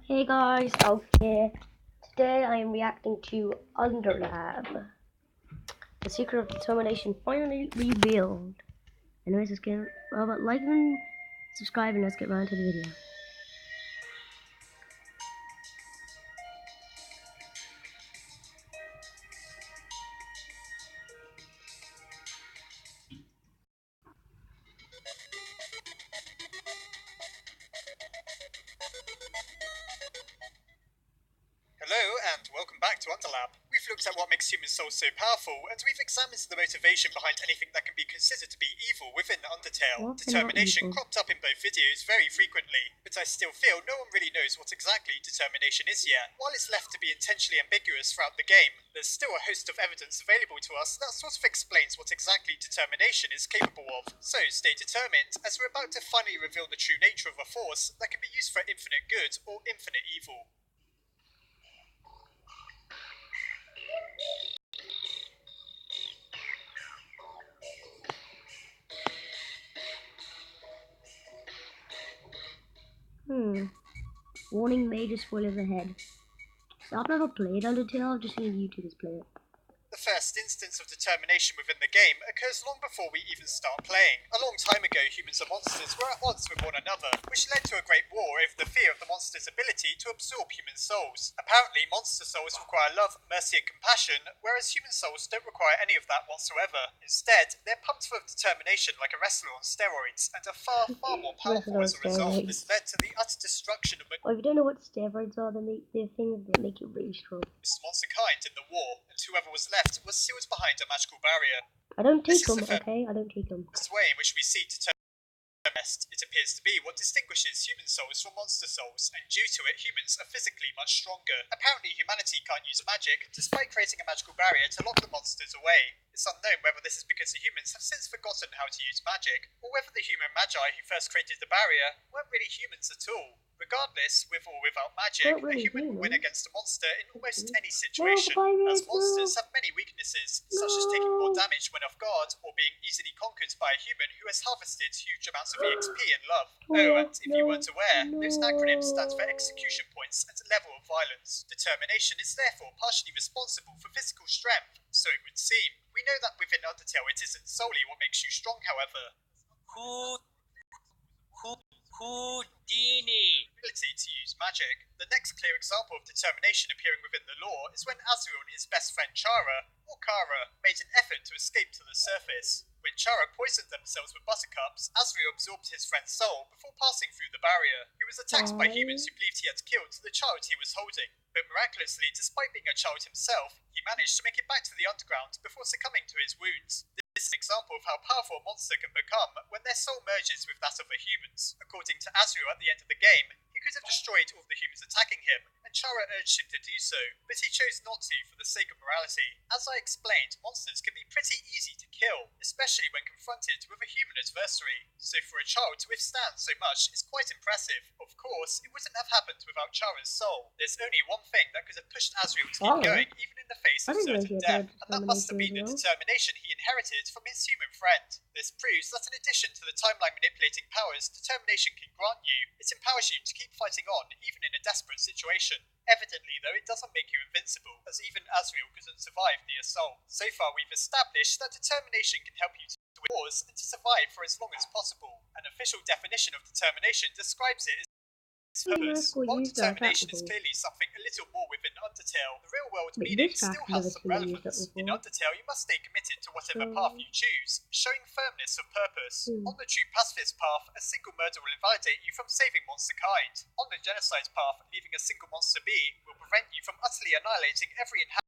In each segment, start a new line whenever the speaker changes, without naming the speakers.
Hey guys, Alf here. Today I am reacting to Underlab. The secret of determination finally revealed. Anyways, let's get like and subscribe and let's get right into the video.
Hello and welcome back to Underlab. We've looked at what makes human souls so powerful, and we've examined the motivation behind anything that can be considered to be evil within Undertale. Determination cropped up in both videos very frequently, but I still feel no one really knows what exactly determination is yet. While it's left to be intentionally ambiguous throughout the game, there's still a host of evidence available to us that sort of explains what exactly determination is capable of. So stay determined, as we're about to finally reveal the true nature of a force that can be used for infinite good or infinite evil.
Warning, major spoilers ahead. So I've never played Undertale, I've just seen YouTubers play it.
The first instance of determination within the game occurs long before we even start playing. A long time ago, humans and monsters were at odds with one another, which led to a great war over the fear of the monster's ability to absorb human souls. Apparently, monster souls require love, mercy, and compassion, whereas human souls don't require any of that whatsoever. Instead, they're pumped full of determination like a wrestler on steroids, and are far more powerful as a result. This led to the utter destruction of
if you don't know what steroids are, they're things that make you really strong.
Monster kind in the war, and whoever was left was sealed behind a magical barrier.
I don't take them, okay? I don't take them.
This way in which we see it appears to be what distinguishes human souls from monster souls, and due to it, humans are physically much stronger. Apparently, humanity can't use magic, despite creating a magical barrier to lock the monsters away. It's unknown whether this is because the humans have since forgotten how to use magic, or whether the human magi who first created the barrier weren't really humans at all. Regardless, with or without magic, a human will win against a monster in almost any situation, as monsters have many weaknesses, such as taking more damage when off guard, or being easily conquered by a human who has harvested huge amounts of EXP and love. Oh, and if you weren't aware, those acronyms stand for execution points and level of violence. Determination is therefore partially responsible for physical strength, so it would seem. We know that within Undertale it isn't solely what makes you strong, however. Houdini ability to use magic. The next clear example of determination appearing within the lore is when Azriel and his best friend Chara, or Kara, made an effort to escape to the surface. When Chara poisoned themselves with buttercups, Azriel absorbed his friend's soul before passing through the barrier. He was attacked by humans who believed he had killed the child he was holding, but miraculously, despite being a child himself, he managed to make it back to the underground before succumbing to his wounds. This is an example of how powerful a monster can become when their soul merges with that of a human's. According to Azriel at the end of the game, he could have destroyed all the humans attacking him, and Chara urged him to do so, but he chose not to for the sake of morality. As I explained, monsters can be pretty easy to kill, especially when confronted with a human adversary, so for a child to withstand so much is quite impressive. Of course, it wouldn't have happened without Chara's soul. There's only one thing that could have pushed Azriel to keep going, even in the face of certain death, and that must have been the determination he inherited from his human friend. This proves that in addition to the timeline manipulating powers determination can grant you, it empowers you to keep fighting on even in a desperate situation. Evidently, though, it doesn't make you invincible, as even Azriel couldn't survive the assault. So far, we've established that determination can help you to win wars and to survive for as long as possible. An official definition of determination describes it as purpose. While determination is clearly something a little more within Undertale, the real-world meaning still has some relevance. In Undertale, you must stay committed to whatever path you choose, showing firmness of purpose. On the true pacifist path, a single murder will invalidate you from saving monster kind. On the genocide path, leaving a single monster be will prevent you from utterly annihilating every inhabitant.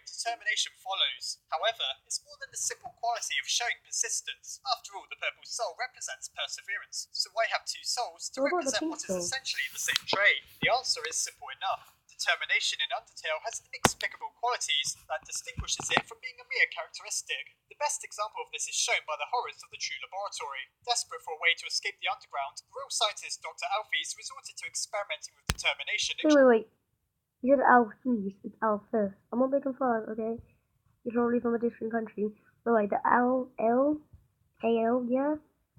Determination follows. However, it's more than the simple quality of showing persistence. After all, the purple soul represents perseverance, so why have two souls to represent what is essentially the same trait? The answer is simple enough. Determination in Undertale has inexplicable qualities that distinguishes it from being a mere characteristic. The best example of this is shown by the horrors of the True Laboratory. Desperate for a way to escape the underground, the real scientist Dr. Alphys resorted to experimenting with determination.
Wait. You said Alphys, it's Alphys. I'm not making fun, okay? You're probably from a different country. But wait, the L, yeah?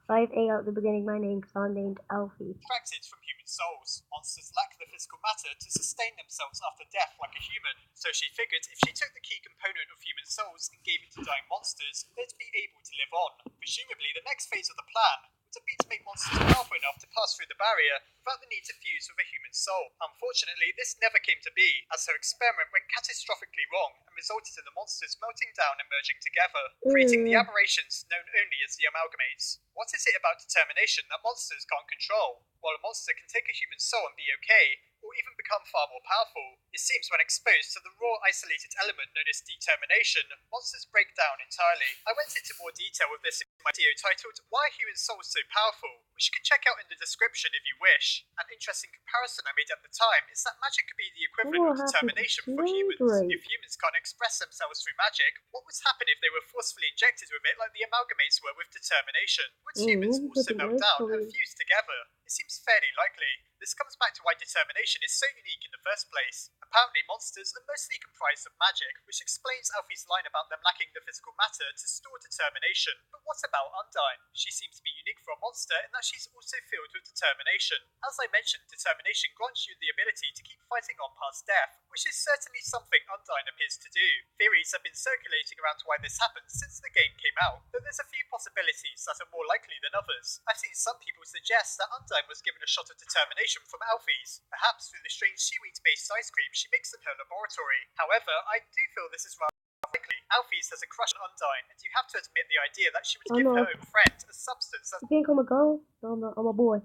I have A at the beginning of my name because I'm named Alfie.
Extracted from human souls. Monsters lack the physical matter to sustain themselves after death like a human, so she figured if she took the key component of human souls and gave it to dying monsters, they'd be able to live on. Presumably, the next phase of the plan would be to make monsters powerful enough to pass through the barrier without the need to fuse with a human soul. Unfortunately, this never came to be, as her experiment went catastrophically wrong and resulted in the monsters melting down and merging together, creating the aberrations known only as the amalgamates. What is it about determination that monsters can't control? While a monster can take a human soul and be okay, or even become far more powerful, it seems when exposed to the raw isolated element known as determination, monsters break down entirely. I went into more detail with this in my video titled Why Are Human Souls So Powerful?, which you can check out in the description if you wish. An interesting comparison I made at the time is that magic could be the equivalent of determination for humans. If humans can't express themselves through magic, what would happen if they were forcefully injected with it like the amalgamates were with determination? Would humans also melt down and fuse together? It seems fairly likely. This comes back to why determination is so unique in the first place. Apparently, monsters are mostly comprised of magic, which explains Alfie's line about them lacking the physical matter to store determination. But what about Undyne? She seems to be unique for a monster in that she's also filled with determination. As I mentioned, determination grants you the ability to keep fighting on past death, which is certainly something Undyne appears to do. Theories have been circulating around why this happens since the game came out, though there's a few possibilities that are more likely than others. I've seen some people suggest that Undyne was given a shot of determination from Alfie's, perhaps through the strange seaweed-based ice cream she makes in her laboratory. However, I do feel this is rather likely. Alfie's has a crush on Undyne, and you have to admit the idea that she would give her own friend a substance that's
You think I'm a girl? No, I'm a boy.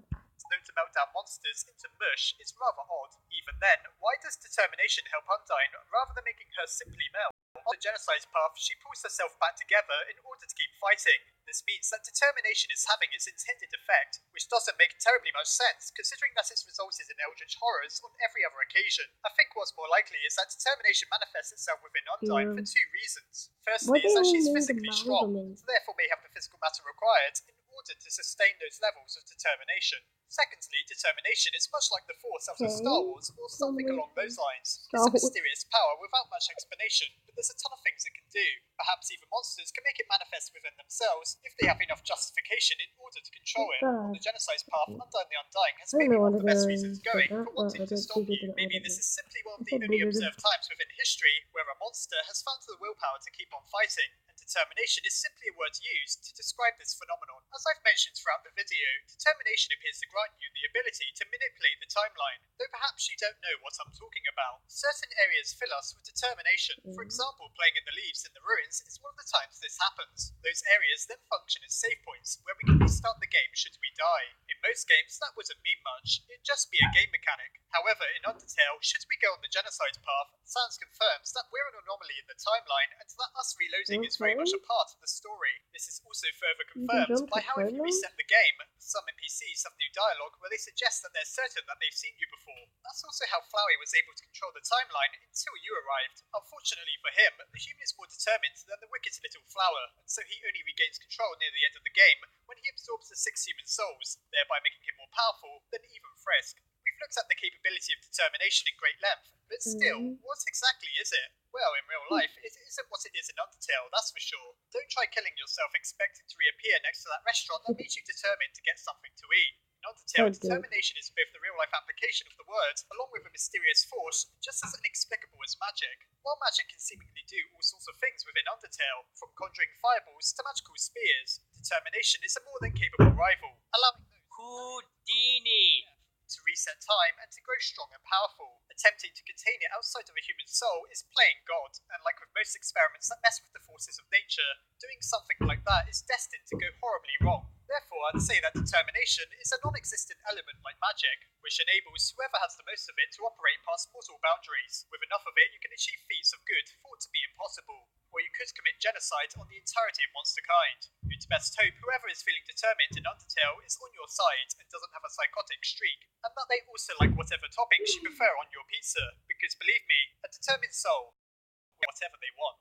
known to melt down monsters into mush is rather odd. Even then, why does determination help Undyne rather than making her simply melt? On the genocide path, she pulls herself back together in order to keep fighting. This means that determination is having its intended effect, which doesn't make terribly much sense, considering that it's resulted in eldritch horrors on every other occasion. I think what's more likely is that determination manifests itself within Undyne for two reasons. Firstly is that she's physically strong, so therefore may have the physical matter required in order to sustain those levels of determination. Secondly, determination is much like the Force out of Star Wars, or something along those lines. It's a mysterious power without much explanation, but there's a ton of things it can do. Perhaps even monsters can make it manifest within themselves if they have enough justification in order to control it. On the genocide path, Undyne the Undying has maybe one of the best reasons going for wanting to stop you. Maybe this is simply one of the only observed times within history where a monster has found the willpower to keep on fighting, and determination is simply a word used to describe this phenomenon. As I've mentioned throughout the video, determination appears to grant you the ability to manipulate the timeline, though perhaps you don't know what I'm talking about. Certain areas fill us with determination. For example, playing in the leaves in the ruins is one of the times this happens. Those areas then function as save points where we can restart the game should we die. In most games, that wouldn't mean much. It'd just be a game mechanic. However, in Undertale, should we go on the genocide path, Sans confirms that we're an anomaly in the timeline and that us reloading is very much a part of the story. This is also further confirmed by how if you reset the game, some NPCs have new dialogue where they suggest that they're certain that they've seen you before. That's also how Flowey was able to control the timeline until you arrived. Unfortunately for him, the human is more determined than the wicked little flower, and so he only regains control near the end of the game when he absorbs the 6 human souls, thereby making him more powerful than even Frisk. We've looked at the capability of determination in great length, but still, what exactly is it? Well, in real life, it isn't what it is in Undertale, that's for sure. Don't try killing yourself expecting to reappear next to that restaurant that made you determined to get something to eat. In Undertale, determination is both the real-life application of the word, along with a mysterious force, just as inexplicable as magic. While magic can seemingly do all sorts of things within Undertale, from conjuring fireballs to magical spears, determination is a more than capable rival, allowing Houdini to reset time and to grow strong and powerful. Attempting to contain it outside of a human soul is playing God, and like with most experiments that mess with the forces of nature, doing something like that is destined to go horribly wrong. Therefore, I'd say that determination is a non-existent element like magic, which enables whoever has the most of it to operate past mortal boundaries. With enough of it, you can achieve feats of good thought to be impossible, or you could commit genocide on the entirety of monster kind. You'd best hope whoever is feeling determined in Undertale is on your side and doesn't have a psychotic streak, and that they also like whatever toppings you prefer on your pizza, because believe me, a determined soul will whatever they want.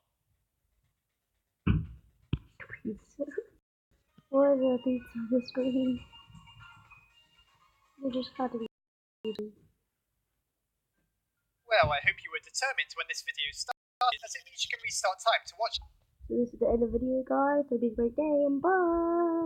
Why are there pizza on the screen? You just had to be.
Well, I hope you were determined when this video started, as it means you can restart time to watch.
So this is the end of the video, guys. Hope you have a great day, and bye!